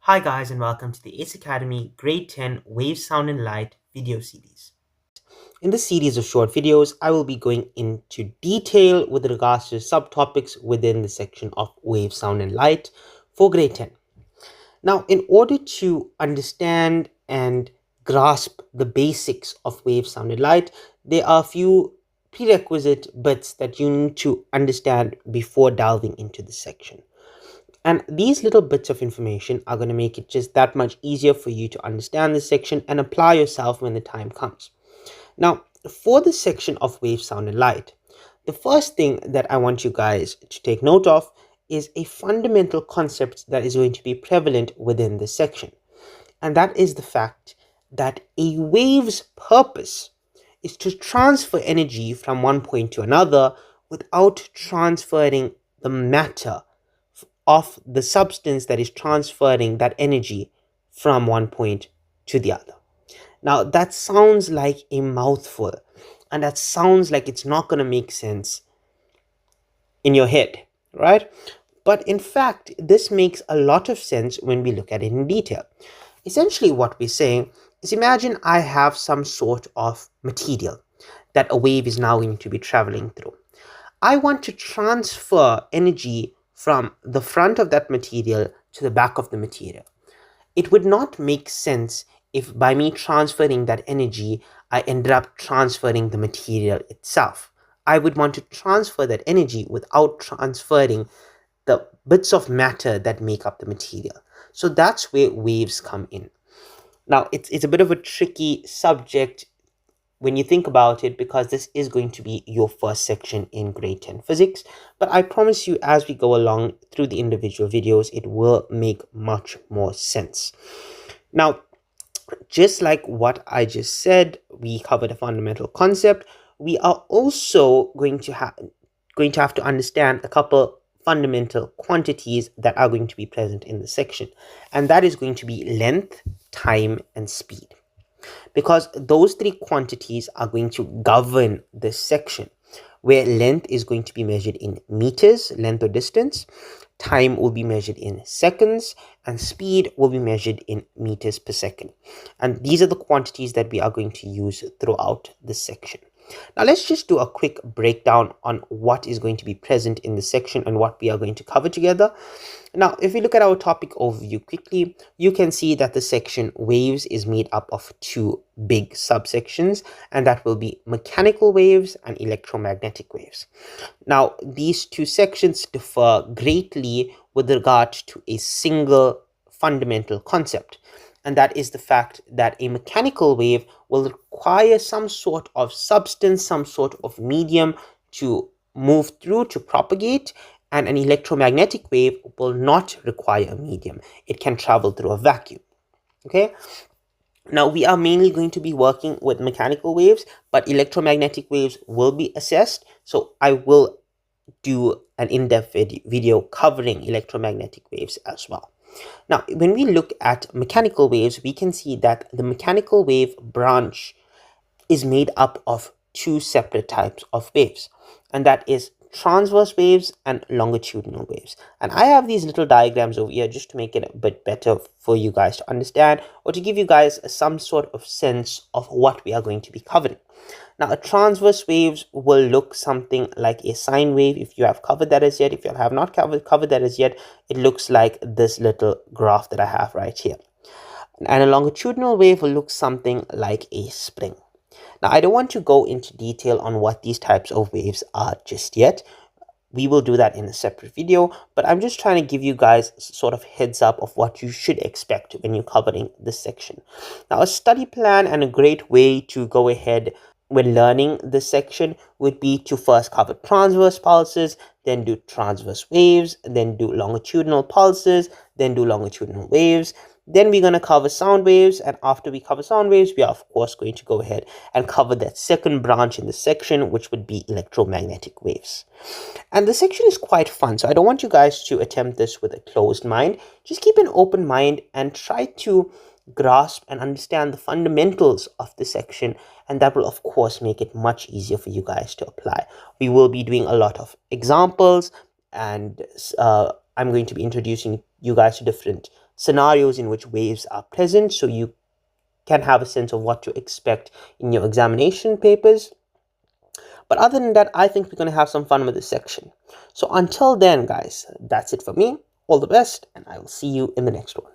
Hi guys and welcome to the ACE Academy Grade 10 Wave, Sound and Light video series. In this series of short videos, I will be going into detail with regards to subtopics within the section of Wave, Sound and Light for Grade 10. Now, in order to understand and grasp the basics of wave, sound and light, there are a few prerequisite bits that you need to understand before delving into the section. And these little bits of information are going to make it just that much easier for you to understand this section and apply yourself when the time comes. Now, for this section of wave, sound, and light, the first thing that I want you guys to take note of is a fundamental concept that is going to be prevalent within this section. And that is the fact that a wave's purpose is to transfer energy from one point to another without transferring the matter of the substance that is transferring that energy from one point to the other. Now, that sounds like a mouthful, and that sounds like it's not going to make sense in your head, right? But in fact, this makes a lot of sense when we look at it in detail. Essentially, what we're saying is, imagine I have some sort of material that a wave is now going to be traveling through. I want to transfer energy from the front of that material to the back of the material. It would not make sense if by me transferring that energy, I ended up transferring the material itself. I would want to transfer that energy without transferring the bits of matter that make up the material. So that's where waves come in. Now, it's a bit of a tricky subject when you think about it, because this is going to be your first section in grade 10 physics. But I promise you, as we go along through the individual videos, it will make much more sense. Now, just like what I just said, we covered a fundamental concept. We are also going to have to understand a couple fundamental quantities that are going to be present in the section, and that is going to be length, time, and speed, because those three quantities are going to govern this section, where length is going to be measured in meters, length or distance, time will be measured in seconds, and speed will be measured in meters per second. And these are the quantities that we are going to use throughout this section. Now, let's just do a quick breakdown on what is going to be present in the section and what we are going to cover together. Now, if we look at our topic overview quickly, you can see that the section waves is made up of two big subsections, and that will be mechanical waves and electromagnetic waves. Now, these two sections differ greatly with regard to a single fundamental concept, and that is the fact that a mechanical wave will require some sort of substance, some sort of medium to move through, to propagate, and an electromagnetic wave will not require a medium. It can travel through a vacuum. Okay? Now, we are mainly going to be working with mechanical waves, but electromagnetic waves will be assessed. So I will do an in-depth video covering electromagnetic waves as well. Now, when we look at mechanical waves, we can see that the mechanical wave branch is made up of two separate types of waves, and that is transverse waves and longitudinal waves. And I have these little diagrams over here just to make it a bit better for you guys to understand, or to give you guys some sort of sense of what we are going to be covering. Now, a transverse waves will look something like a sine wave. If you have covered that as yet, if you have not covered that as yet, it looks like this little graph that I have right here. And a longitudinal wave will look something like a spring. Now, I don't want to go into detail on what these types of waves are just yet. We will do that in a separate video, but I'm just trying to give you guys sort of heads up of what you should expect when you're covering this section. Now, a study plan and a great way to go ahead when learning this section would be to first cover transverse pulses, then do transverse waves, then do longitudinal pulses, then do longitudinal waves. Then we're going to cover sound waves, and after we cover sound waves, we are of course going to go ahead and cover that second branch in the section, which would be electromagnetic waves. And the section is quite fun, so I don't want you guys to attempt this with a closed mind. Just keep an open mind and try to grasp and understand the fundamentals of the section, and that will of course make it much easier for you guys to apply. We will be doing a lot of examples, and I'm going to be introducing you guys to different scenarios in which waves are present, so you can have a sense of what to expect in your examination papers. But other than that, I think we're going to have some fun with this section. So until then, guys, that's it for me. All the best, and I will see you in the next one.